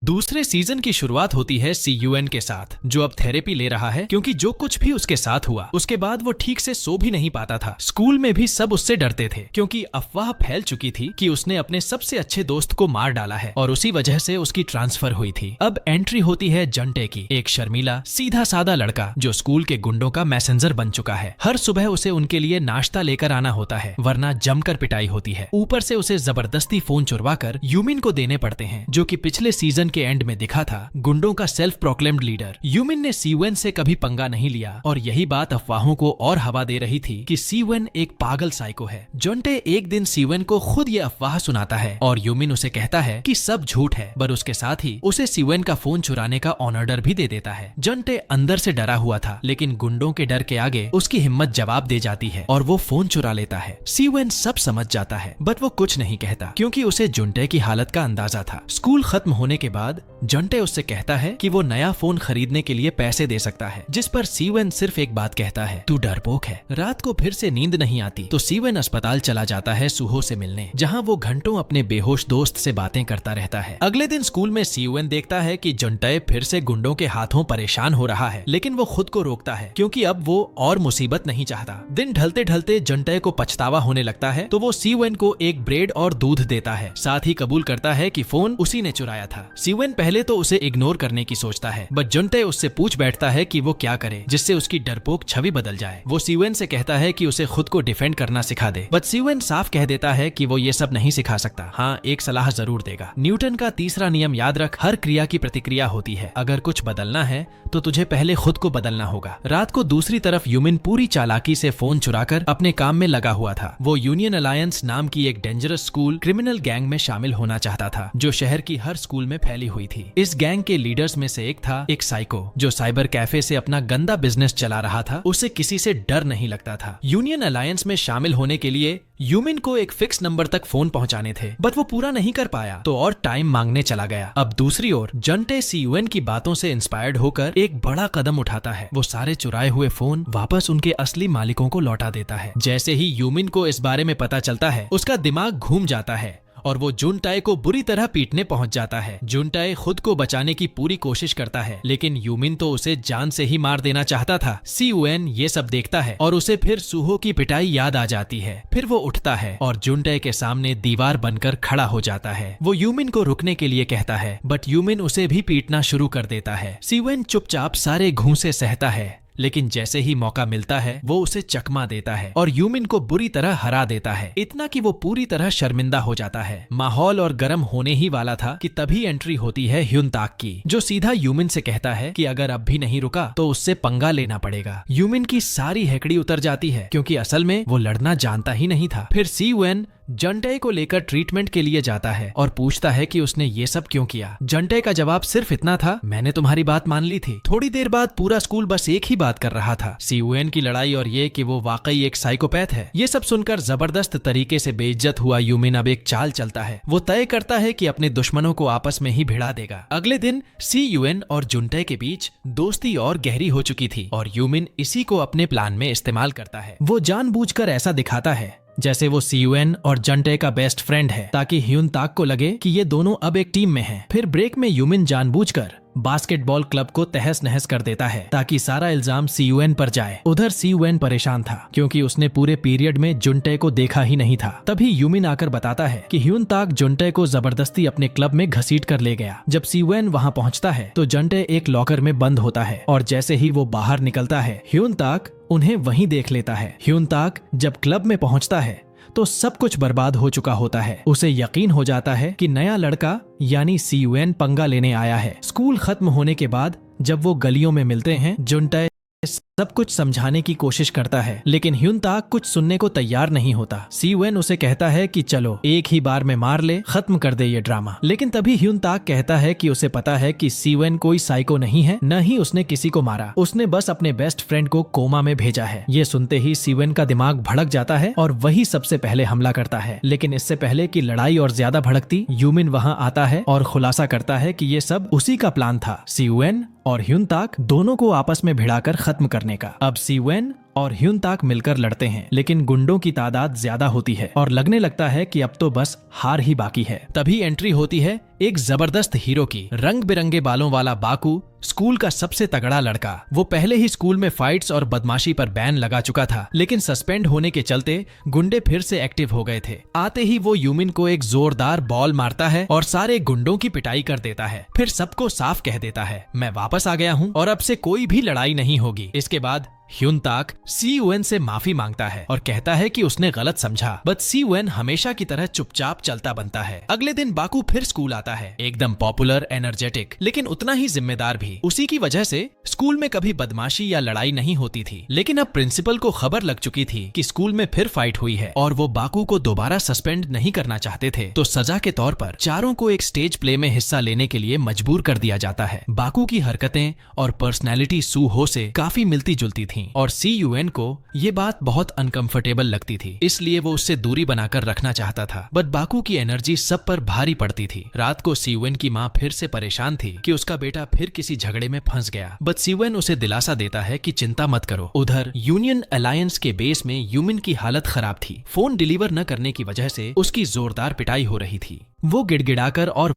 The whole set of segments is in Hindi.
दूसरे सीजन की शुरुआत होती है सीयूएन के साथ, जो अब थेरेपी ले रहा है क्योंकि जो कुछ भी उसके साथ हुआ उसके बाद वो ठीक से सो भी नहीं पाता था। स्कूल में भी सब उससे डरते थे क्योंकि अफवाह फैल चुकी थी कि उसने अपने सबसे अच्छे दोस्त को मार डाला है और उसी वजह से उसकी ट्रांसफर हुई थी। अब एंट्री होती है जंटे की, एक शर्मीला सीधा साधा लड़का जो स्कूल के गुंडों का मैसेंजर बन चुका है। हर सुबह उसे उनके लिए नाश्ता लेकर आना होता है वरना जमकर पिटाई होती है। ऊपर से उसे जबरदस्ती फोन चुरवा कर यूमिन को देने पड़ते हैं, जो कि पिछले सीजन के एंड में दिखा था गुंडों का सेल्फ प्रोक्लेम्ड लीडर। यूमिन ने सीवेन से कभी पंगा नहीं लिया और यही बात अफवाहों को और हवा दे रही थी कि सीवेन एक पागल साइको है। जंटे एक दिन सीवेन को खुद ये अफवाह सुनाता है और यूमिन उसे कहता है कि सब झूठ है, पर उसके साथ ही उसे सीवेन का फोन चुराने का ऑर्डर भी दे देता है। जंटे अंदर से डरा हुआ था, लेकिन गुंडों के डर के आगे उसकी हिम्मत जवाब दे जाती है और वो फोन चुरा लेता है। सीवेन सब समझ जाता है बट वो कुछ नहीं कहता क्योंकि उसे जंटे की हालत का अंदाजा था। स्कूल खत्म होने के बाद जंटे उससे कहता है कि वो नया फोन खरीदने के लिए पैसे दे सकता है, जिस पर सीवेन सिर्फ एक बात कहता है, तू डरपोक है। रात को फिर से नींद नहीं आती तो सीवेन अस्पताल चला जाता है सूहो से मिलने, जहां वो घंटों अपने बेहोश दोस्त से बातें करता रहता है। अगले दिन स्कूल में सीवेन देखता है कि जंटे फिर से गुंडों के हाथों परेशान हो रहा है, लेकिन वो खुद को रोकता है क्योंकि अब वो और मुसीबत नहीं चाहता। दिन ढलते ढलते जंटे को पछतावा होने लगता है तो वो सीवेन को एक ब्रेड और दूध देता है, साथ ही कबूल करता है कि फोन उसी ने चुराया था। सीवेन पहले तो उसे इग्नोर करने की सोचता है, बट जंटे उससे पूछ बैठता है कि वो क्या करे जिससे उसकी डरपोक छवि बदल जाए। वो सीवेन से कहता है कि उसे खुद को डिफेंड करना सिखा दे, बट सीवेन साफ कह देता है कि वो ये सब नहीं सिखा सकता। हाँ, एक सलाह जरूर देगा। न्यूटन का तीसरा नियम याद रख, हर क्रिया की प्रतिक्रिया होती है। अगर कुछ बदलना है तो तुझे पहले खुद को बदलना होगा। रात को दूसरी तरफ यूमिन पूरी चालाकी से फोन चुराकर अपने काम में लगा हुआ था। वो यूनियन अलायंस नाम की एक डेंजरस स्कूल क्रिमिनल गैंग में शामिल होना चाहता था, जो शहर की हर स्कूल में फैली हुई थी। इस गैंग के लीडर्स में से एक था एक साइको जो साइबर कैफे से अपना गंदा बिजनेस चला रहा था। उसे किसी से डर नहीं लगता था। यूनियन अलायंस में शामिल होने के लिए यूमिन को एक फिक्स नंबर तक फोन पहुंचाने थे, बट वो पूरा नहीं कर पाया तो और टाइम मांगने चला गया। अब दूसरी ओर जंटे सीयूएन की बातों से इंस्पायर्ड होकर एक बड़ा कदम उठाता है। वो सारे चुराए हुए फोन वापस उनके असली मालिकों को लौटा देता है। जैसे ही यूमिन को इस बारे में पता चलता है, उसका दिमाग घूम जाता है और वो जुनटाई को बुरी तरह पीटने पहुंच जाता है। जुनटाई खुद को बचाने की पूरी कोशिश करता है, लेकिन यूमिन तो उसे जान से ही मार देना चाहता था। सीयूएन ये सब देखता है और उसे फिर सूहो की पिटाई याद आ जाती है। फिर वो उठता है और जुनटाई के सामने दीवार बनकर खड़ा हो जाता है। वो यूमिन को रुकने के लिए कहता है, बट यूमिन उसे भी पीटना शुरू कर देता है। सीयूएन चुपचाप सारे घूंसे सहता है, लेकिन जैसे ही मौका मिलता है वो उसे चकमा देता है और यूमिन को बुरी तरह हरा देता है, इतना कि वो पूरी तरह शर्मिंदा हो जाता है। माहौल और गर्म होने ही वाला था कि तभी एंट्री होती है ह्युनताक की, जो सीधा यूमिन से कहता है कि अगर अब भी नहीं रुका तो उससे पंगा लेना पड़ेगा। यूमिन की सारी हेकड़ी उतर जाती है क्योंकि असल में वो लड़ना जानता ही नहीं था। फिर सीयूएन जंटे को लेकर ट्रीटमेंट के लिए जाता है और पूछता है कि उसने ये सब क्यों किया। जंटे का जवाब सिर्फ इतना था, मैंने तुम्हारी बात मान ली थी। थोड़ी देर बाद पूरा स्कूल बस एक ही बात कर रहा था, सीयूएन की लड़ाई और ये कि वो वाकई एक साइकोपैथ है। ये सब सुनकर जबरदस्त तरीके से बेइज्जत हुआ यूमिन अब एक चाल चलता है। वो तय करता है कि अपने दुश्मनों को आपस में ही भिड़ा देगा। अगले दिन सीयूएन और जुनटे के बीच दोस्ती और गहरी हो चुकी थी और यूमिन इसी को अपने प्लान में इस्तेमाल करता है। वो जानबूझकर ऐसा दिखाता है जैसे वो सीयूएन और जंटे का बेस्ट फ्रेंड है, ताकि ह्युनताक को लगे कि ये दोनों अब एक टीम में हैं। फिर ब्रेक में यूमिन जानबूझकर बास्केटबॉल क्लब को तहस नहस कर देता है ताकि सारा इल्जाम सीयूएन पर जाए। उधर सीयूएन परेशान था क्योंकि उसने पूरे पीरियड में जुनटे को देखा ही नहीं था। तभी यूमिन आकर बताता है कि ह्युनताक जुनटे को जबरदस्ती अपने क्लब में घसीट कर ले गया। जब सीयूएन वहां पहुंचता है तो जंटे एक लॉकर में बंद होता है और जैसे ही वो बाहर निकलता है ह्युनताक उन्हें वहीं देख लेता है। ह्युनताक जब क्लब में पहुंचता है तो सब कुछ बर्बाद हो चुका होता है। उसे यकीन हो जाता है कि नया लड़का यानी सीयूएन पंगा लेने आया है। स्कूल खत्म होने के बाद जब वो गलियों में मिलते हैं, जुनटे सब कुछ समझाने की कोशिश करता है, लेकिन ह्युनताक कुछ सुनने को तैयार नहीं होता। सीयूएन उसे कहता है कि चलो एक ही बार में मार ले, खत्म कर दे ये ड्रामा। लेकिन तभी ह्युनताक कहता है कि उसे पता है कि सीयूएन कोई साइको नहीं है, न ही उसने किसी को मारा। उसने बस अपने बेस्ट फ्रेंड को कोमा में भेजा है। ये सुनते ही सीयूएन का दिमाग भड़क जाता है और वही सबसे पहले हमला करता है। लेकिन इससे पहले कि लड़ाई और ज्यादा भड़कती, यूमिन वहाँ आता है और खुलासा करता है कि ये सब उसी का प्लान था, सीयूएन और ह्युनताक दोनों को आपस में भिड़ाकर खत्म करने का। अब सीयूएन और ह्युन ताक मिलकर लड़ते हैं, लेकिन गुंडों की तादाद ज्यादा होती है और लगने लगता है कि अब तो बस हार ही बाकी है। तभी एंट्री होती है एक जबरदस्त हीरो की। रंग बिरंगे बालों वाला बाकू, स्कूल का सबसे तगड़ा लड़का। वो पहले ही स्कूल में फाइट्स और बदमाशी पर बैन लगा चुका था, लेकिन सस्पेंड होने के चलते गुंडे फिर से एक्टिव हो गए थे। आते ही वो यूमिन को एक जोरदार बॉल मारता है और सारे गुंडों की पिटाई कर देता है। फिर सबको साफ कह देता है, मैं वापस आ गया हूँ और अब से कोई भी लड़ाई नहीं होगी। इसके बाद ह्युन ताक सीयूएन से माफी मांगता है और कहता है कि उसने गलत समझा, बट सीयूएन हमेशा की तरह चुपचाप चलता बनता है। अगले दिन बाकू फिर स्कूल आता है, एकदम पॉपुलर, एनर्जेटिक, लेकिन उतना ही जिम्मेदार भी। उसी की वजह से स्कूल में कभी बदमाशी या लड़ाई नहीं होती थी, लेकिन अब प्रिंसिपल को खबर लग चुकी थी कि स्कूल में फिर फाइट हुई है और वो बाकू को दोबारा सस्पेंड नहीं करना चाहते थे। तो सजा के तौर पर चारों को एक स्टेज प्ले में हिस्सा लेने के लिए मजबूर कर दिया जाता है। बाकू की हरकतें और पर्सनैलिटी सू हो से काफी मिलती जुलती थी और सीयूएन को ये बात बहुत अनकंफर्टेबल लगती थी, इसलिए वो उससे दूरी बनाकर रखना चाहता था। बट बाकू की एनर्जी सब पर भारी पड़ती थी। रात को सीयूएन की माँ फिर से परेशान थी कि उसका बेटा फिर किसी झगड़े में फंस गया, बट सीयूएन उसे दिलासा देता है कि चिंता मत करो। उधर यूनियन अलायंस के बेस में यूमिन की हालत खराब थी। फोन डिलीवर न करने की वजह से उसकी जोरदार पिटाई हो रही थी। वो गिड़गिड़ाकर और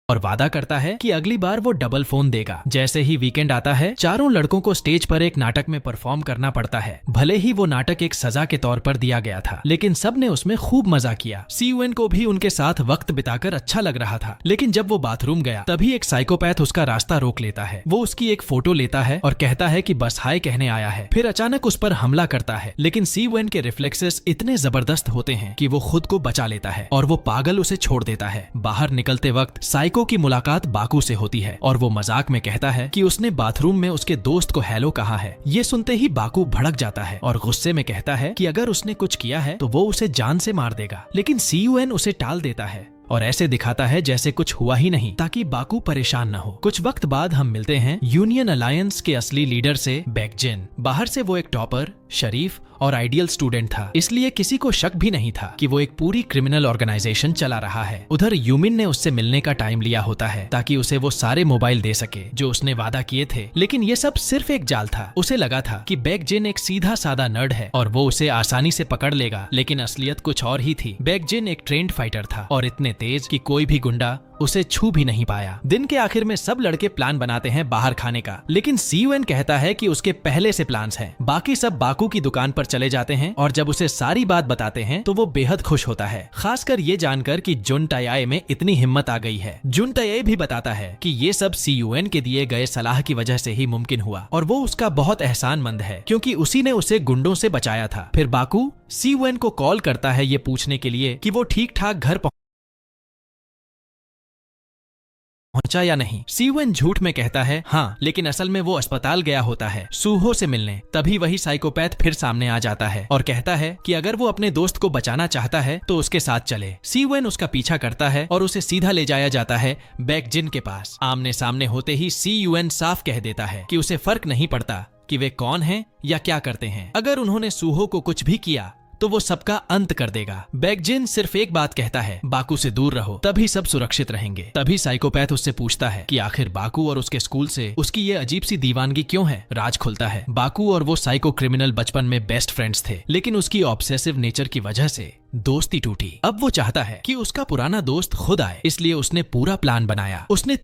वादा करता है कि अगली बार वो डबल फोन देगा। जैसे ही वीकेंड आता है, चारों लड़कों को स्टेज पर एक नाटक में परफॉर्म करना पड़ता है। भले ही वो नाटक एक सजा के तौर पर दिया गया था, लेकिन सब ने उसमें खूब मजा किया। सीयूएन को भी उनके साथ वक्त बिताकर अच्छा लग रहा था, लेकिन जब वो बाथरूम गया तभी एक साइकोपैथ उसका रास्ता रोक लेता है। वो उसकी एक फोटो लेता है और कहता है कि बस हाय कहने आया है। फिर अचानक उस पर हमला करता है, लेकिन सीयूएन के रिफ्लेक्सेस इतने जबरदस्त होते हैं कि वो खुद को बचा लेता है और वो पागल उसे छोड़ देता है। बाहर निकलते वक्त साइको की मुलाकात बाकू से होती है और वो मजाक में कहता है कि उसने बाथरूम में उसके दोस्त को हेलो कहा है। ये सुनते ही बाकू भड़क जाता है और गुस्से में कहता है कि अगर उसने कुछ किया है तो वो उसे जान से मार देगा, लेकिन सीयूएन उसे टाल देता है और ऐसे दिखाता है जैसे कुछ हुआ ही नहीं, ताकि बाकू परेशान न हो। कुछ वक्त बाद हम मिलते हैं यूनियन अलायंस के असली लीडर से, बैकजिन। बाहर से वो एक टॉपर, शरीफ और आइडियल स्टूडेंट था, इसलिए किसी को शक भी नहीं था कि वो एक पूरी क्रिमिनल ऑर्गेनाइजेशन चला रहा है। उधर यूमिन ने उससे मिलने का टाइम लिया होता है ताकि उसे वो सारे मोबाइल दे सके जो उसने वादा किए थे, लेकिन ये सब सिर्फ एक जाल था। उसे लगा था कि बैकजिन एक सीधा साधा नर्ड है और वो उसे आसानी से पकड़ लेगा, लेकिन असलियत कुछ और ही थी। बैकजिन एक ट्रेंड फाइटर था और इतने तेज कि कोई भी गुंडा उसे छू भी नहीं पाया। दिन के आखिर में सब लड़के प्लान बनाते हैं बाहर खाने का, लेकिन सीयूएन कहता है कि उसके पहले से प्लान्स हैं। बाकी सब बाकू की दुकान पर चले जाते हैं और जब उसे सारी बात बताते हैं तो वो बेहद खुश होता है, खासकर ये जानकर कि जुन टायाए में इतनी हिम्मत आ गई है। जुन टायाए भी बताता है कि ये सब सीयूएन के दिए गए सलाह की वजह से ही मुमकिन हुआ और वो उसका बहुत एहसानमंद है क्योंकि उसी ने उसे गुंडों से बचाया था। फिर बाकू सीयूएन को कॉल करता है ये पूछने के लिए कि वो ठीक ठाक घर पहुंचा या नहीं। सीयूएन झूठ में कहता है हाँ, लेकिन असल में वो अस्पताल गया होता है सूहो से मिलने। तभी वही साइकोपैथ फिर सामने आ जाता है और कहता है कि अगर वो अपने दोस्त को बचाना चाहता है तो उसके साथ चले। सीयूएन उसका पीछा करता है और उसे सीधा ले जाया जाता है बैकजिन के पास। आमने सामने होते ही सीयूएन साफ कह देता है कि उसे फर्क नहीं पड़ता कि वे कौन हैं या क्या करते हैं। अगर उन्होंने सूहो को कुछ भी किया तो वो सबका अंत कर देगा। बैकजिन सिर्फ एक बात कहता है, बाकू से दूर रहो, तभी सब सुरक्षित रहेंगे। तभी साइकोपैथ उससे पूछता है कि आखिर बाकू और उसके स्कूल से उसकी ये अजीब सी दीवानगी क्यों है। राज खुलता है, बाकू और वो साइको क्रिमिनल बचपन में बेस्ट फ्रेंड्स थे, लेकिन उसकी ऑब्सेसिव नेचर की वजह से दोस्ती टूटी। अब वो चाहता है कि उसका पुराना दोस्त खुद आए, इसलिए उसने पूरा प्लान बनाया। उसने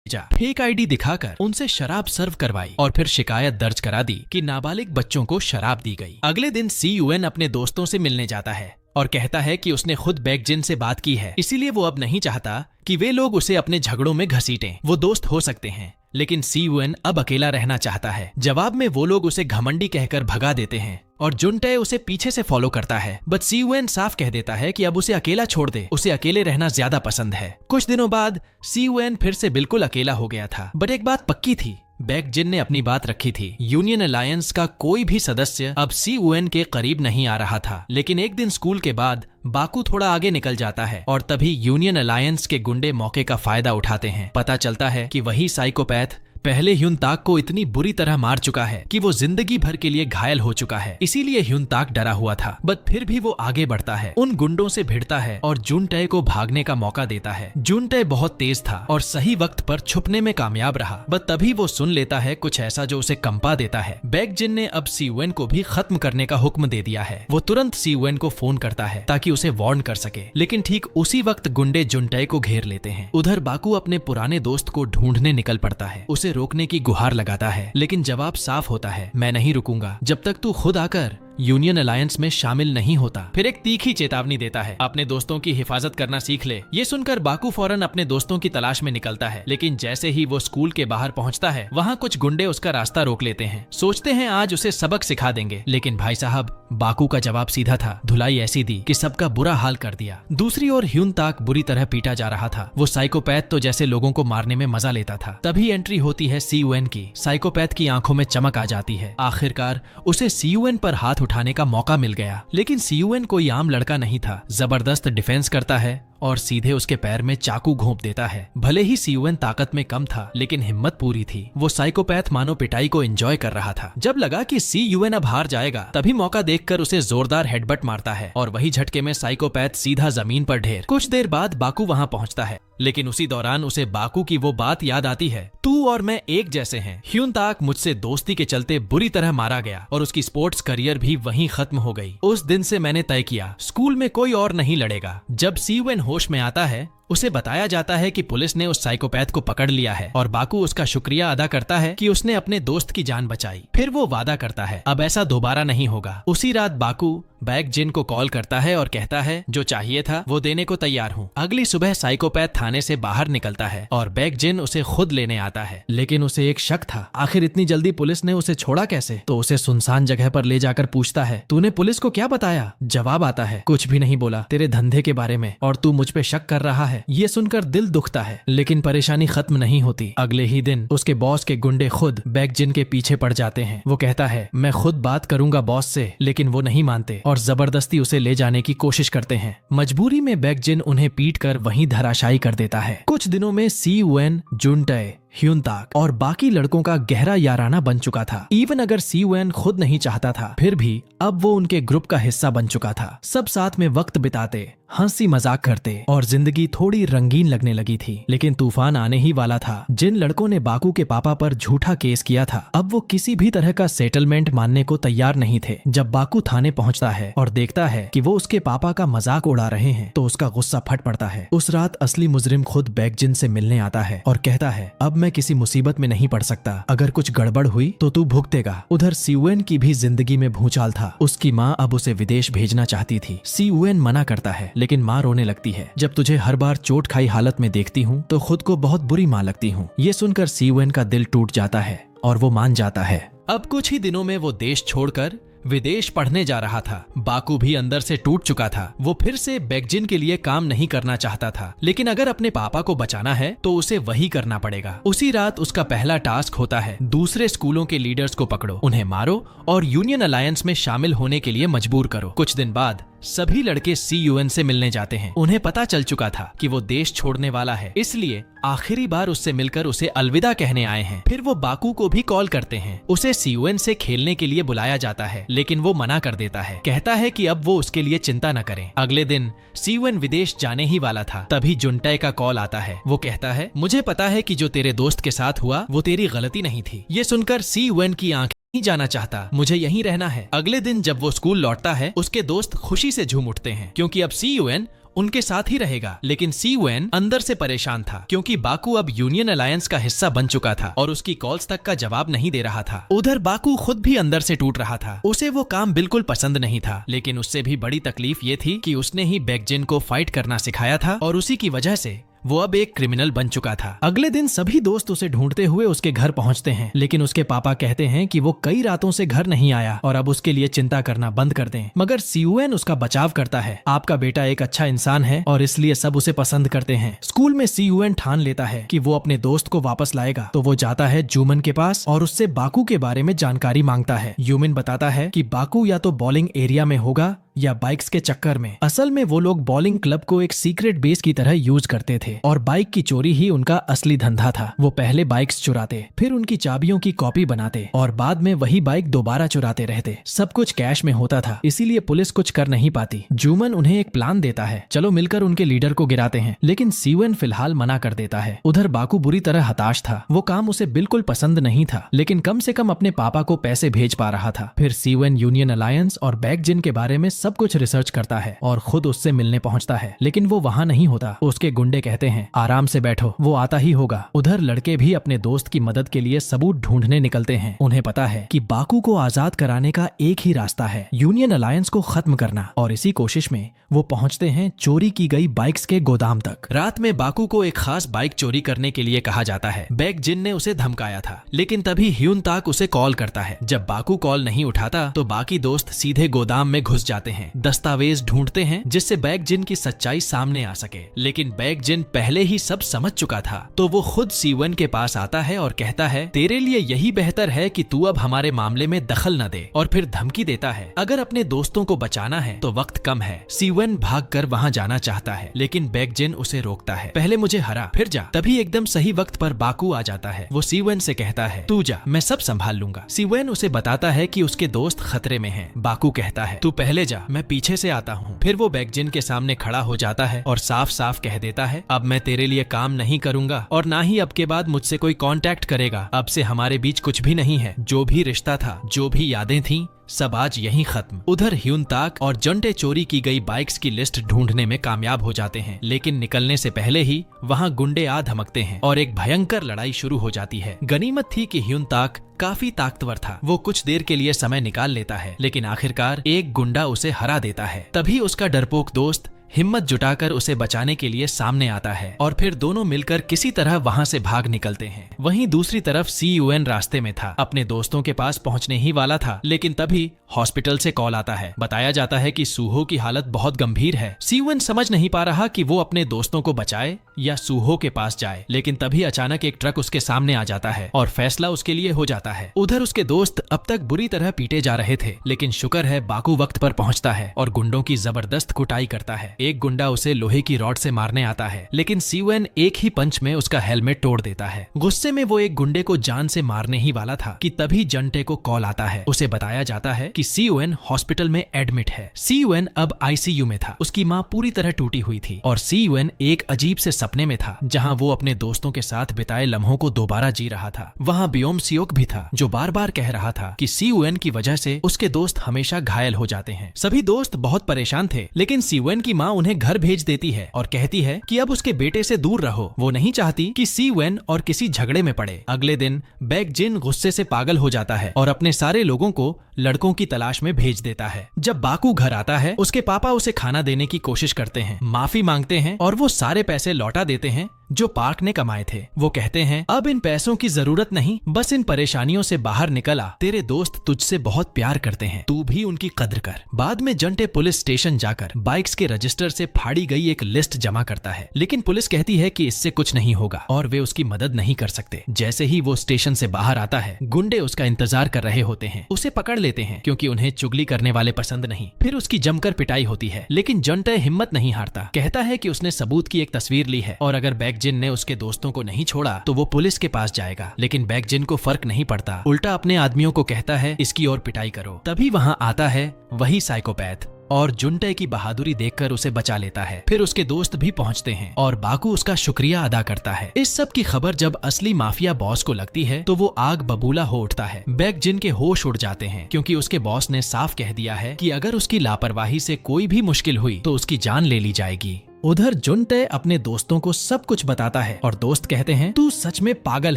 फेक आईडी दिखाकर उनसे शराब सर्व करवाई और फिर शिकायत दर्ज करा दी कि नाबालिग बच्चों को शराब दी गई। अगले दिन सीयूएन अपने दोस्तों से मिलने जाता है और कहता है कि उसने खुद बैकजिन से बात की है, इसीलिए वो अब नहीं चाहता कि वे लोग उसे अपने झगड़ों में घसीटें। वो दोस्त हो सकते हैं, लेकिन सीयूएन अब अकेला रहना चाहता है। जवाब में वो लोग उसे घमंडी कहकर भगा देते हैं और जुनटे उसे पीछे से फॉलो करता है, बट सीयूएन साफ कह देता है कि अब उसे अकेला छोड़ दे, उसे अकेले रहना ज्यादा पसंद है। कुछ दिनों बाद सीयूएन फिर से बिल्कुल अकेला हो गया था, बट एक बात पक्की थी, बैकजिन ने अपनी बात रखी थी। यूनियन अलायंस का कोई भी सदस्य अब सीयूएन के करीब नहीं आ रहा था। लेकिन एक दिन स्कूल के बाद बाकू थोड़ा आगे निकल जाता है और तभी यूनियन अलायंस के गुंडे मौके का फायदा उठाते हैं। पता चलता है कि वही साइकोपैथ पहले ह्युनताक को इतनी बुरी तरह मार चुका है कि वो जिंदगी भर के लिए घायल हो चुका है। इसीलिए ह्युनताक डरा हुआ था, बट फिर भी वो आगे बढ़ता है, उन गुंडों से भिड़ता है और जुनटे को भागने का मौका देता है। जुनटे बहुत तेज था और सही वक्त पर छुपने में कामयाब रहा, बट तभी वो सुन लेता है कुछ ऐसा जो उसे कंपा देता है। बैकजिन ने अब सीयुएन को भी खत्म करने का हुक्म दे दिया है। वो तुरंत सीयुएन को फोन करता है ताकि उसे वार्न कर सके, लेकिन ठीक उसी वक्त गुंडे जुनटे को घेर लेते हैं। उधर बाकू अपने पुराने दोस्त को ढूंढने निकल पड़ता है, उसे रोकने की गुहार लगाता है, लेकिन जवाब साफ होता है, मैं नहीं रुकूंगा जब तक तू खुद आकर यूनियन अलायंस में शामिल नहीं होता। फिर एक तीखी चेतावनी देता है, अपने दोस्तों की हिफाजत करना सीख ले। ये सुनकर बाकू फौरन अपने दोस्तों की तलाश में निकलता है, लेकिन जैसे ही वो स्कूल के बाहर पहुंचता है, वहाँ कुछ गुंडे उसका रास्ता रोक लेते हैं। सोचते हैं आज उसे सबक सिखा देंगे, लेकिन भाई साहब बाकू का जवाब सीधा था, धुलाई ऐसी दी कि सबका बुरा हाल कर दिया। दूसरी ओर ह्युनताक बुरी तरह पीटा जा रहा था। वो साइकोपैथ तो जैसे लोगों को मारने में मजा लेता था। तभी एंट्री होती है सीयुएन की। साइकोपैथ की आंखों में चमक आ जाती है। आखिरकार उसे सीयुएन पर हाथ उठाने का मौका मिल गया, लेकिन सीयुएन कोई आम लड़का नहीं था। जबरदस्त डिफेंस करता है और सीधे उसके पैर में चाकू घोंप देता है। भले ही सीयुएन ताकत में कम था, लेकिन हिम्मत पूरी थी। वो साइकोपैथ मानो पिटाई को एंजॉय कर रहा था। जब लगा कि सीयुएन अब हार जाएगा, तभी मौका देखकर उसे जोरदार हेडबट मारता है और वही झटके में साइकोपैथ सीधा जमीन पर ढेर। कुछ देर बाद बाकू वहां पहुंचता है, लेकिन उसी दौरान उसे बाकू की वो बात याद आती है, तू और मैं एक जैसे हैं। ह्युनताक मुझसे दोस्ती के चलते बुरी तरह मारा गया और उसकी स्पोर्ट्स करियर भी वहीं खत्म हो गई। उस दिन से मैंने तय किया, स्कूल में कोई और नहीं लड़ेगा। जब सीयुएन होश में आता है, उसे बताया जाता है कि पुलिस ने उस साइकोपैथ को पकड़ लिया है और बाकू उसका शुक्रिया अदा करता है कि उसने अपने दोस्त की जान बचाई। फिर वो वादा करता है अब ऐसा दोबारा नहीं होगा। उसी रात बाकू बैकजिन को कॉल करता है और कहता है जो चाहिए था वो देने को तैयार हूँ। अगली सुबह साइकोपैथ थाने से बाहर निकलता है और बैकजिन उसे खुद लेने आता है, लेकिन उसे एक शक था, आखिर इतनी जल्दी पुलिस ने उसे छोड़ा कैसे। तो उसे सुनसान जगह पर ले जाकर पूछता है, तूने पुलिस को क्या बताया? जवाब आता है, कुछ भी नहीं बोला, तेरे धंधे के बारे में, और तू मुझ पे शक कर रहा है। ये सुनकर दिल दुखता है, लेकिन परेशानी खत्म नहीं होती। अगले ही दिन उसके बॉस के गुंडे खुद बैकजिन के पीछे पड़ जाते हैं। वो कहता है मैं खुद बात करूंगा बॉस से, लेकिन वो नहीं मानते और जबरदस्ती उसे ले जाने की कोशिश करते हैं। मजबूरी में बैकजिन उन्हें पीटकर वहीं धराशायी कर देता है। कुछ दिनों में सीयुएन, जुनटे, ह्युनताक और बाकी लड़कों का गहरा याराना बन चुका था। इवन अगर सीयुएन खुद नहीं चाहता था, फिर भी अब वो उनके ग्रुप का हिस्सा बन चुका था। सब साथ में वक्त बिताते, हंसी मजाक करते और जिंदगी थोड़ी रंगीन लगने लगी थी। लेकिन तूफान आने ही वाला था। जिन लड़कों ने बाकू के पापा पर झूठा केस किया था, अब वो किसी भी तरह का सेटलमेंट मानने को तैयार नहीं थे। जब बाकू थाने पहुंचता है और देखता है कि वो उसके पापा का मजाक उड़ा रहे हैं, तो उसका गुस्सा फट पड़ता है। उस रात असली मुजरिम खुद बैकजिन से मिलने आता है और कहता है अब मैं किसी मुसीबत में नहीं पड़ सकता, अगर कुछ गड़बड़ हुई तो तू भुगतेगा। उधर सीयुएन की भी जिंदगी में भूचाल था। उसकी माँ अब उसे विदेश भेजना चाहती थी। सीयुएन मना करता है, लेकिन माँ रोने लगती है। जब तुझे हर बार चोट खाई हालत में देखती हूँ तो खुद को बहुत बुरी माँ लगती हूँ। ये सुनकर सीयुएन का दिल टूट जाता है और वो मान जाता है। अब कुछ ही दिनों में वो देश छोड़कर विदेश पढ़ने जा रहा था। बाकू भी अंदर से टूट चुका था। वो फिर से बैकजिन के लिए काम नहीं करना चाहता था, लेकिन अगर अपने पापा को बचाना है तो उसे वही करना पड़ेगा। उसी रात उसका पहला टास्क होता है, दूसरे स्कूलों के लीडर्स को पकड़ो, उन्हें मारो और यूनियन अलायंस में शामिल होने के लिए मजबूर करो। कुछ दिन बाद सभी लड़के सीयुएन से मिलने जाते हैं। उन्हें पता चल चुका था कि वो देश छोड़ने वाला है, इसलिए आखिरी बार उससे मिलकर उसे अलविदा कहने आए हैं। फिर वो बाकू को भी कॉल करते हैं। उसे सीयुएन से खेलने के लिए बुलाया जाता है, लेकिन वो मना कर देता है। कहता है कि अब वो उसके लिए चिंता न करें। अगले दिन सीयुएन विदेश जाने ही वाला था, तभी जुनटे का कॉल आता है। वो कहता है मुझे पता है कि जो तेरे दोस्त के साथ हुआ वो तेरी गलती नहीं थी। ये सुनकर सीयुएन की आंखें नहीं जाना चाहता, मुझे यहीं रहना है। अगले दिन जब वो स्कूल लौटता है, उसके दोस्त खुशी से झूम उठते हैं क्योंकि अब सीयुएन उनके साथ ही रहेगा। लेकिन सीयुएन अंदर से परेशान था क्योंकि बाकू अब यूनियन अलायंस का हिस्सा बन चुका था और उसकी कॉल्स तक का जवाब नहीं दे रहा था। उधर बाकू खुद भी अंदर से टूट रहा था। उसे वो काम बिल्कुल पसंद नहीं था, लेकिन उससे भी बड़ी तकलीफ ये थी कि उसने ही बैकजिन को फाइट करना सिखाया था और उसी की वजह से वो अब एक क्रिमिनल बन चुका था। अगले दिन सभी दोस्त उसे ढूंढते हुए उसके घर पहुंचते हैं, लेकिन उसके पापा कहते हैं कि वो कई रातों से घर नहीं आया और अब उसके लिए चिंता करना बंद कर दें। मगर सीयुएन उसका बचाव करता है। आपका बेटा एक अच्छा इंसान है और इसलिए सब उसे पसंद करते हैं। स्कूल में सीयुएन ठान लेता है कि वो अपने दोस्त को वापस लाएगा, तो वो जाता है जूमन के पास और उससे बाकू के बारे में जानकारी मांगता है। यूमिन बताता है कि बाकू या तो बॉलिंग एरिया में होगा या बाइक्स के चक्कर में। असल में वो लोग बॉलिंग क्लब को एक सीक्रेट बेस की तरह यूज करते थे। थे और बाइक की चोरी ही उनका असली धंधा था। वो पहले बाइक्स चुराते, फिर उनकी चाबियों की कॉपी बनाते और बाद में वही बाइक दोबारा चुराते रहते। सब कुछ कैश में होता था, इसीलिए पुलिस कुछ कर नहीं पाती। जूमन उन्हें एक प्लान देता है, चलो मिलकर उनके लीडर को गिराते हैं, लेकिन सीवन फिलहाल मना कर देता है। उधर बाकू बुरी तरह हताश था, वो काम उसे बिल्कुल पसंद नहीं था, लेकिन कम से कम अपने पापा को पैसे भेज पा रहा था। फिर सीवन यूनियन अलायंस और बैकजिन के बारे में सब कुछ रिसर्च करता है और खुद उससे मिलने पहुंचता है, लेकिन वो वहां नहीं होता। उसके गुंडे कहते हैं आराम से बैठो, वो आता ही होगा। उधर लड़के भी अपने दोस्त की मदद के लिए सबूत ढूंढने निकलते हैं। उन्हें पता है कि बाकू को आजाद कराने का एक ही रास्ता है, यूनियन अलायंस को खत्म करना, और इसी कोशिश में वो पहुंचते हैं चोरी की गई बाइक्स के गोदाम तक। रात में बाकू को एक खास बाइक चोरी करने के लिए कहा जाता है। बैकजिन ने उसे धमकाया था, लेकिन तभी ह्यून ताक उसे कॉल करता है। जब बाकू कॉल नहीं उठाता तो बाकी दोस्त सीधे गोदाम में घुस जाते हैं, दस्तावेज ढूंढते हैं जिससे बैकजिन की सच्चाई सामने आ सके। लेकिन बैकजिन पहले ही सब समझ चुका था, तो वो खुद सीवन के पास आता है और कहता है तेरे लिए यही बेहतर है कि तू अब हमारे मामले में दखल न दे, और फिर धमकी देता है अगर अपने दोस्तों को बचाना है तो वक्त कम है। सीवन भागकर वहां जाना चाहता है, लेकिन बैकजिन उसे रोकता है, पहले मुझे हरा फिर जा। तभी एकदम सही वक्त पर बाकू आ जाता है। वो सीवन से कहता है तू जा, मैं सब संभाल लूंगा। सीवन उसे बताता है कि उसके दोस्त खतरे में हैं। बाकू कहता है तू पहले जा, मैं पीछे से आता हूँ। फिर वो बैकजिन के सामने खड़ा हो जाता है और साफ साफ कह देता है अब मैं तेरे लिए काम नहीं करूंगा और ना ही अब के बाद मुझसे कोई कांटेक्ट करेगा। अब से हमारे बीच कुछ भी नहीं है, जो भी रिश्ता था, जो भी यादें थीं, सब आज यहीं खत्म। उधर ह्यून ताक और जंटे चोरी की गई बाइक्स की लिस्ट ढूंढने में कामयाब हो जाते हैं, लेकिन निकलने से पहले ही वहां गुंडे आ धमकते हैं और एक भयंकर लड़ाई शुरू हो जाती है। गनीमत थी कि ह्यून ताक काफी ताकतवर था, वो कुछ देर के लिए समय निकाल लेता है, लेकिन आखिरकार एक गुंडा उसे हरा देता है। तभी उसका डरपोक दोस्त हिम्मत जुटाकर उसे बचाने के लिए सामने आता है और फिर दोनों मिलकर किसी तरह वहां से भाग निकलते हैं। वहीं दूसरी तरफ सीयूएन रास्ते में था, अपने दोस्तों के पास पहुंचने ही वाला था, लेकिन तभी हॉस्पिटल से कॉल आता है। बताया जाता है कि सूहो की हालत बहुत गंभीर है। सीयूएन समझ नहीं पा रहा कि वो अपने दोस्तों को बचाए या सूहो के पास जाए, लेकिन तभी अचानक एक ट्रक उसके सामने आ जाता है और फैसला उसके लिए हो जाता है। उधर उसके दोस्त अब तक बुरी तरह पीटे जा रहे थे, लेकिन शुक्र है बाकू वक्त पर पहुंचता है और गुंडों की जबरदस्त कुटाई करता है। एक गुंडा उसे लोहे की रॉड से मारने आता है, लेकिन सीवन एक ही पंच में उसका हेलमेट तोड़ देता है। गुस्से में वो एक गुंडे को जान से मारने ही वाला था कि तभी जंटे को कॉल आता है। उसे बताया जाता है कि सीवन हॉस्पिटल में एडमिट है। सीवन अब आईसीयू में था, उसकी माँ पूरी तरह टूटी हुई थी और सीवन एक अजीब से सपने में था, जहाँ वो अपने दोस्तों के साथ बिताए लम्हों को दोबारा जी रहा था। वहाँ बियोम सियोक भी था, जो बार बार कह रहा था कि सीवन की वजह से उसके दोस्त हमेशा घायल हो जाते हैं। सभी दोस्त बहुत परेशान थे, लेकिन सीवन की माँ उन्हें घर भेज देती है और कहती है कि अब उसके बेटे से दूर रहो। वो नहीं चाहती कि सीवन और किसी झगड़े में पड़े। अगले दिन बैकजिन गुस्से से पागल हो जाता है और अपने सारे लोगों को लड़कों की तलाश में भेज देता है। जब बाकू घर आता है, उसके पापा उसे खाना देने की कोशिश करते हैं, माफी मांगते हैं और वो सारे पैसे लौटा देते हैं जो पार्क ने कमाए थे। वो कहते हैं अब इन पैसों की जरूरत नहीं, बस इन परेशानियों से बाहर निकल आ, तेरे दोस्त तुझसे बहुत प्यार करते हैं, तू भी उनकी कद्र कर। बाद में जंटे पुलिस स्टेशन जाकर बाइक्स के रजिस्टर से फाड़ी गई एक लिस्ट जमा करता है, लेकिन पुलिस कहती है कि इससे कुछ नहीं होगा और वे उसकी मदद नहीं कर सकते। जैसे ही वो स्टेशन से बाहर आता है, गुंडे उसका इंतजार कर रहे होते हैं, उसे पकड़ लेते हैं क्योंकि उन्हें चुगली करने वाले पसंद नहीं। फिर उसकी जमकर पिटाई होती है, लेकिन जंटे हिम्मत नहीं हारता, कहता है कि उसने सबूत की एक तस्वीर ली है और अगर बैकजिन ने उसके दोस्तों को नहीं छोड़ा तो वो पुलिस के पास जाएगा। लेकिन बैकजिन को फर्क नहीं पड़ता, उल्टा अपने आदमियों को कहता है इसकी और पिटाई करो। तभी वहां आता है वही साइकोपैथ और जुंटे की बहादुरी देखकर उसे बचा लेता है। फिर उसके दोस्त भी पहुंचते हैं और बाकू उसका शुक्रिया अदा करता है। इस सब की खबर जब असली माफिया बॉस को लगती है तो वो आग बबूला हो उठता है। बैकजिन के होश उड़ जाते हैं क्योंकि उसके बॉस ने साफ कह दिया है कि अगर उसकी लापरवाही से कोई भी मुश्किल हुई तो उसकी जान ले ली जाएगी। उधर जुंटे अपने दोस्तों को सब कुछ बताता है और दोस्त कहते हैं तू सच में पागल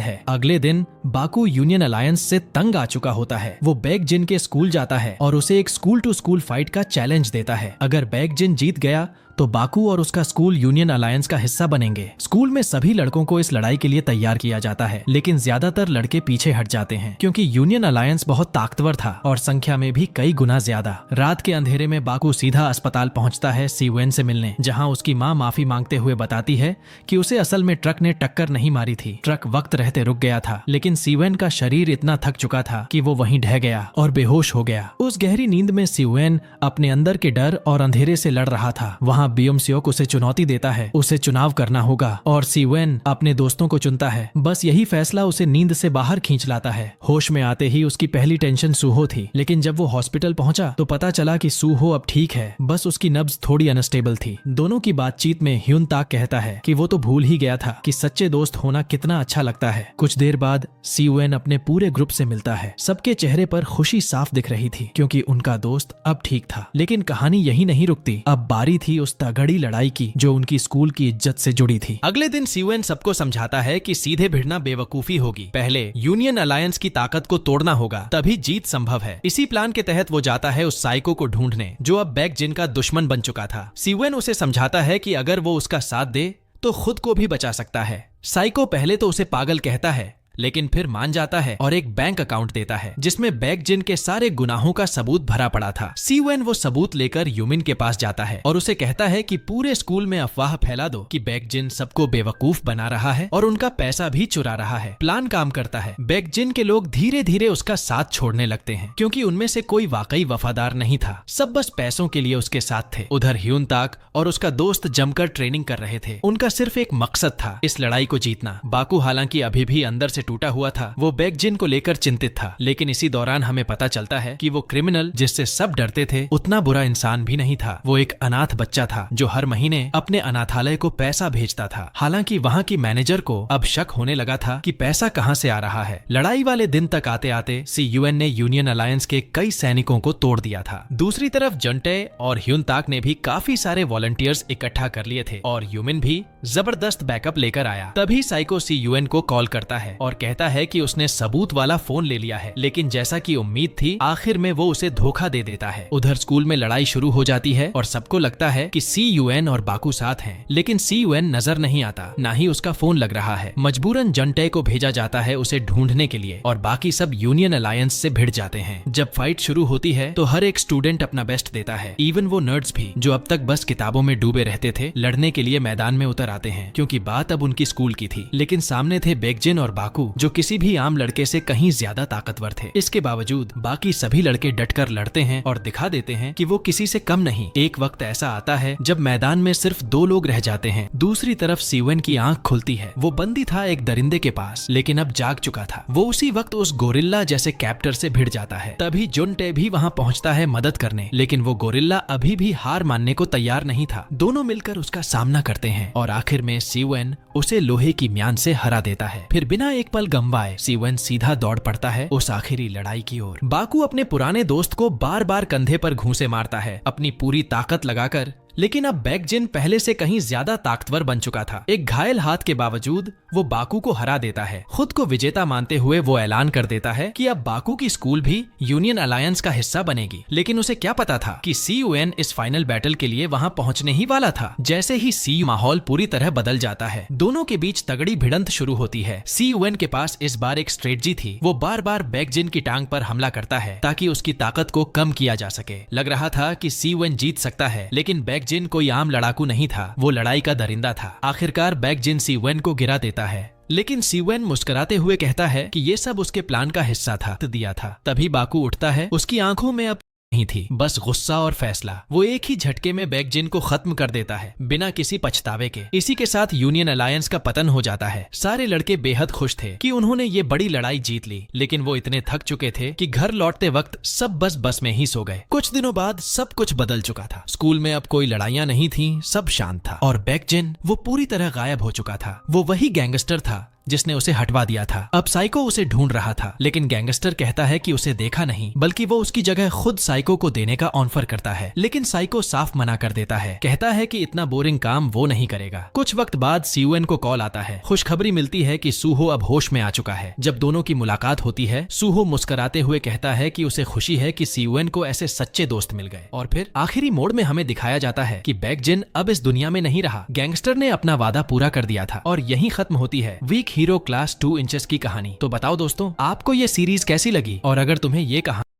है। अगले दिन बाकू यूनियन अलायंस से तंग आ चुका होता है। वो बैकजिन के स्कूल जाता है और उसे एक स्कूल टू स्कूल फाइट का चैलेंज देता है। अगर बैकजिन जीत गया तो बाकू और उसका स्कूल यूनियन अलायंस का हिस्सा बनेंगे। स्कूल में सभी लड़कों को इस लड़ाई के लिए तैयार किया जाता है, लेकिन ज्यादातर लड़के पीछे हट जाते हैं क्योंकि यूनियन अलायंस बहुत ताकतवर था और संख्या में भी कई गुना ज्यादा। रात के अंधेरे में बाकू सीधा अस्पताल पहुंचता है सीवन से मिलने, जहां उसकी माँ माफी मांगते हुए बताती है कि उसे असल में ट्रक ने टक्कर नहीं मारी थी, ट्रक वक्त रहते रुक गया था, लेकिन सीवन का शरीर इतना थक चुका था कि वो वहीं ढह गया और बेहोश हो गया। उस गहरी नींद में सीवन अपने अंदर के डर और अंधेरे से लड़ रहा था। वहाँ जहाँ बियोम सियोक उसे चुनौती देता है, उसे चुनाव करना होगा और सीवेन अपने दोस्तों को चुनता है। बस यही फैसला उसे नींद से बाहर खींच लाता है। होश में आते ही उसकी पहली टेंशन सूहो थी, लेकिन जब वो हॉस्पिटल पहुंचा तो पता चला कि सूहो अब ठीक है, बस उसकी नब्ज थोड़ी अनस्टेबल थी। दोनों की बातचीत में ह्यून ताक कहता है कि वो तो भूल ही गया था कि सच्चे दोस्त होना कितना अच्छा लगता है। कुछ देर बाद सीवेन अपने पूरे ग्रुप से मिलता है। सबके चेहरे पर खुशी साफ दिख रही थी क्योंकि उनका दोस्त अब ठीक था। लेकिन कहानी यही नहीं रुकती, अब बारी थी उस तगड़ी लड़ाई की जो उनकी स्कूल की इज्जत से जुड़ी थी। अगले दिन सीवेन सबको समझाता है कि सीधे भिड़ना बेवकूफी होगी, पहले यूनियन अलायंस की ताकत को तोड़ना होगा, तभी जीत संभव है। इसी प्लान के तहत वो जाता है उस साइको को ढूंढने जो अब बैक जिन का दुश्मन बन चुका था। सीवेन उसे समझाता है कि अगर वो उसका साथ दे तो खुद को भी बचा सकता है। साइको पहले तो उसे पागल कहता है, लेकिन फिर मान जाता है और एक बैंक अकाउंट देता है जिसमें बैक जिन के सारे गुनाहों का सबूत भरा पड़ा था। सीवेन वो सबूत लेकर यूमिन के पास जाता है और उसे कहता है कि पूरे स्कूल में अफवाह फैला दो कि बैक जिन सबको बेवकूफ बना रहा है और उनका पैसा भी चुरा रहा है। प्लान काम करता है। बैक जिन के लोग धीरे धीरे उसका साथ छोड़ने लगते हैं क्योंकि उनमें से कोई वाकई वफादार नहीं था, सब बस पैसों के लिए उसके साथ थे। उधर ह्यून ताक और उसका दोस्त जमकर ट्रेनिंग कर रहे थे। उनका सिर्फ एक मकसद था, इस लड़ाई को जीतना। बाकू हालांकि अभी भी अंदर से टूटा हुआ था, वो बैक जिन को लेकर चिंतित था। लेकिन इसी दौरान हमें पता चलता है कि वो क्रिमिनल जिससे सब डरते थे उतना बुरा इंसान भी नहीं था। वो एक अनाथ बच्चा था जो हर महीने अपने अनाथालय को पैसा भेजता था। हालांकि वहाँ की मैनेजर को अब शक होने लगा था कि पैसा कहाँ से आ रहा है। लड़ाई वाले दिन तक आते आते सीयूएन ने यूनियन अलायंस के कई सैनिकों को तोड़ दिया था। दूसरी तरफ जंटे और ह्यून ताक ने भी काफी सारे वॉलंटियर्स इकट्ठा कर लिए थे और यूमिन भी जबरदस्त बैकअप लेकर आया। तभी साइको सीयूएन को कॉल करता है और कहता है कि उसने सबूत वाला फोन ले लिया है, लेकिन जैसा कि उम्मीद थी आखिर में वो उसे धोखा दे देता है। उधर स्कूल में लड़ाई शुरू हो जाती है और सबको लगता है कि सीयूएन और बाकू साथ हैं, लेकिन सीयूएन नजर नहीं आता, ना ही उसका फोन लग रहा है। मजबूरन जंटे को भेजा जाता है उसे ढूंढने के लिए और बाकी सब यूनियन अलायंस से भिड़ जाते हैं। जब फाइट शुरू होती है तो हर एक स्टूडेंट अपना बेस्ट देता है, इवन वो नर्ड्स भी जो अब तक बस किताबों में डूबे रहते थे, लड़ने के लिए मैदान में उतर आते हैं क्योंकि बात अब उनकी स्कूल की थी। लेकिन सामने थे बैकजिन और बाकू जो किसी भी आम लड़के से कहीं ज्यादा ताकतवर थे। इसके बावजूद बाकी सभी लड़के डटकर लड़ते हैं और दिखा देते हैं कि वो किसी से कम नहीं। एक वक्त ऐसा आता है जब मैदान में सिर्फ 2 लोग रह जाते हैं। दूसरी तरफ सीवेन की आंख खुलती है। वो बंदी था एक दरिंदे के पास, लेकिन अब जाग चुका था। वो उसी वक्त उस गोरिल्ला जैसे कैप्टर से भिड़ जाता है। तभी जुनटे भी वहाँ पहुँचता है मदद करने, लेकिन वो गोरिल्ला अभी भी हार मानने को तैयार नहीं था। दोनों मिलकर उसका सामना करते हैं और आखिर में सीवेन उसे लोहे की म्यान से हरा देता है। फिर बिना एक पल गंवाए सीवेन सीधा दौड़ पड़ता है उस आखिरी लड़ाई की ओर। बाकू अपने पुराने दोस्त को बार बार कंधे पर घूंसे मारता है अपनी पूरी ताकत लगाकर, लेकिन अब बैकजिन पहले से कहीं ज्यादा ताकतवर बन चुका था। एक घायल हाथ के बावजूद वो बाकू को हरा देता है। खुद को विजेता मानते हुए वो ऐलान कर देता है कि अब बाकू की स्कूल भी यूनियन अलायंस का हिस्सा बनेगी। लेकिन उसे क्या पता था कि सीयूएन इस फाइनल बैटल के लिए वहां पहुंचने ही वाला था। जैसे ही माहौल पूरी तरह बदल जाता है। दोनों के बीच तगड़ी भिड़ंत शुरू होती है। सीयूएन के पास इस बार एक स्ट्रेटजी थी। वो बार बार बैकजिन की टांग पर हमला करता है ताकि उसकी ताकत को कम किया जा सके। लग रहा था कि सीयूएन जीत सकता है, लेकिन बैकजिन कोई आम लड़ाकू नहीं था, वो लड़ाई का दरिंदा था। आखिरकार बैकजिन सीवेन को गिरा देता है, लेकिन सीवेन मुस्कुराते हुए कहता है कि ये सब उसके प्लान का हिस्सा था, दिया था। तभी बाकू उठता है। उसकी आंखों में अब नहीं थी, बस गुस्सा और फैसला। वो एक ही झटके में बैकजिन को खत्म कर देता है बिना किसी पछतावे के। इसी के साथ यूनियन अलायंस का पतन हो जाता है। सारे लड़के बेहद खुश थे कि उन्होंने ये बड़ी लड़ाई जीत ली, लेकिन वो इतने थक चुके थे कि घर लौटते वक्त सब बस में ही सो गए। कुछ दिनों बाद सब कुछ बदल चुका था। स्कूल में अब कोई लड़ाइयां नहीं थी, सब शांत था और बैकजिन वो पूरी तरह गायब हो चुका था। वो वही गैंगस्टर था जिसने उसे हटवा दिया था। अब साइको उसे ढूंढ रहा था, लेकिन गैंगस्टर कहता है कि उसे देखा नहीं, बल्कि वो उसकी जगह खुद साइको को देने का ऑफर करता है। लेकिन साइको साफ मना कर देता है, कहता है कि इतना बोरिंग काम वो नहीं करेगा। कुछ वक्त बाद सीयूएन को कॉल आता है। खुशखबरी मिलती है कि सूहो अब होश में आ चुका है। जब दोनों की मुलाकात होती है, सूहो मुस्कुराते हुए कहता है कि उसे खुशी है कि सीयूएन को ऐसे सच्चे दोस्त मिल गए। और फिर आखिरी मोड़ में हमें दिखाया जाता है कि बैकजिन अब इस दुनिया में नहीं रहा। गैंगस्टर ने अपना वादा पूरा कर दिया था और यहीं खत्म होती है वीक हीरो क्लास 2 इंचेस की कहानी। तो बताओ दोस्तों, आपको ये सीरीज कैसी लगी? और अगर तुम्हें ये कहानी